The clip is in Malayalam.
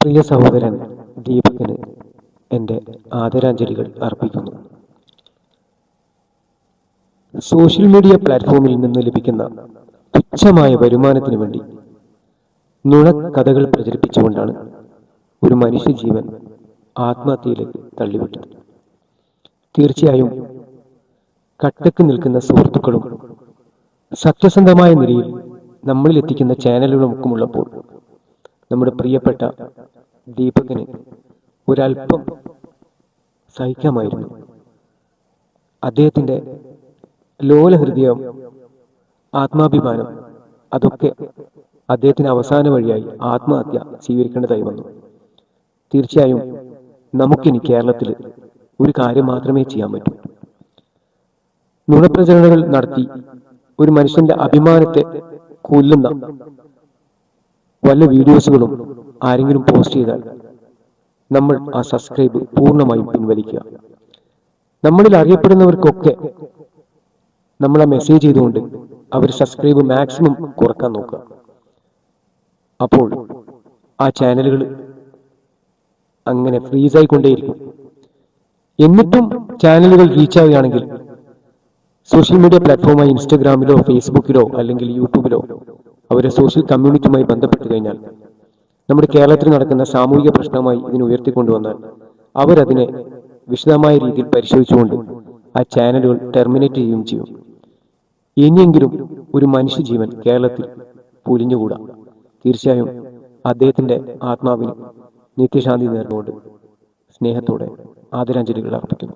പ്രിയ സഹോദരൻ ദീപകിന് എൻ്റെ ആദരാഞ്ജലികൾ അർപ്പിക്കുന്നു. സോഷ്യൽ മീഡിയ പ്ലാറ്റ്ഫോമിൽ നിന്ന് ലഭിക്കുന്ന തുച്ഛമായ വരുമാനത്തിനു വേണ്ടി നുണക്കഥകൾ പ്രചരിപ്പിച്ചുകൊണ്ടാണ് ഒരു മനുഷ്യജീവൻ ആത്മഹത്യയിലേക്ക് തള്ളിവിട്ടത്. തീർച്ചയായും കട്ടക്ക് നിൽക്കുന്ന സുഹൃത്തുക്കളും സത്യസന്ധമായ നിലയിൽ നമ്മളിൽ എത്തിക്കുന്ന ചാനലുകളുമൊക്കെയുള്ളപ്പോൾ നമ്മുടെ പ്രിയപ്പെട്ട ദീപകിന് ഒരല്പം സഹിക്കാമായിരുന്നു. അദ്ദേഹത്തിൻ്റെ ലോലഹൃദയം, ആത്മാഭിമാനം, അതൊക്കെ അദ്ദേഹത്തിന് അവസാന വഴിയായി ആത്മഹത്യ സ്വീകരിക്കേണ്ടതായി വന്നു. തീർച്ചയായും നമുക്കിനി കേരളത്തിൽ ഒരു കാര്യം മാത്രമേ ചെയ്യാൻ പറ്റൂ. നുണപ്രചരണങ്ങൾ നടത്തി ഒരു മനുഷ്യന്റെ അഭിമാനത്തെ കൊല്ലുന്ന വല്ല വീഡിയോസുകളും ആരെങ്കിലും പോസ്റ്റ് ചെയ്താൽ നമ്മൾ ആ സബ്സ്ക്രൈബ് പൂർണ്ണമായും പിൻവലിക്കുക. നമ്മളിൽ അറിയപ്പെടുന്നവർക്കൊക്കെ നമ്മൾ ആ മെസ്സേജ് ചെയ്തുകൊണ്ട് അവർ സബ്സ്ക്രൈബ് മാക്സിമം കുറക്കാൻ നോക്കുക. അപ്പോൾ ആ ചാനലുകൾ അങ്ങനെ ഫ്രീസായിക്കൊണ്ടേയിരിക്കും. എന്നിട്ടും ചാനലുകൾ റീച്ച് ആവുകയാണെങ്കിൽ സോഷ്യൽ മീഡിയ പ്ലാറ്റ്ഫോമായ ഇൻസ്റ്റഗ്രാമിലോ ഫേസ്ബുക്കിലോ അല്ലെങ്കിൽ യൂട്യൂബിലോ അവരെ സോഷ്യൽ കമ്മ്യൂണിറ്റിയുമായി ബന്ധപ്പെട്ട് കഴിഞ്ഞാൽ നമ്മുടെ കേരളത്തിൽ നടക്കുന്ന സാമൂഹിക പ്രശ്നമായി ഇതിനെ ഉയർത്തിക്കൊണ്ടുവന്നാൽ അവരതിനെ വിശദമായ രീതിയിൽ പരിശോധിച്ചുകൊണ്ട് ആ ചാനലുകൾ ടെർമിനേറ്റ് ചെയ്യുകയും ചെയ്യും. ഇനിയെങ്കിലും ഒരു മനുഷ്യജീവൻ കേരളത്തിൽ പൊലിഞ്ഞുകൂടാ. തീർച്ചയായും അദ്ദേഹത്തിൻ്റെ ആത്മാവിന് നിത്യശാന്തി നേർന്നുകൊണ്ട് സ്നേഹത്തോടെ ആദരാഞ്ജലികൾ അർപ്പിക്കുന്നു.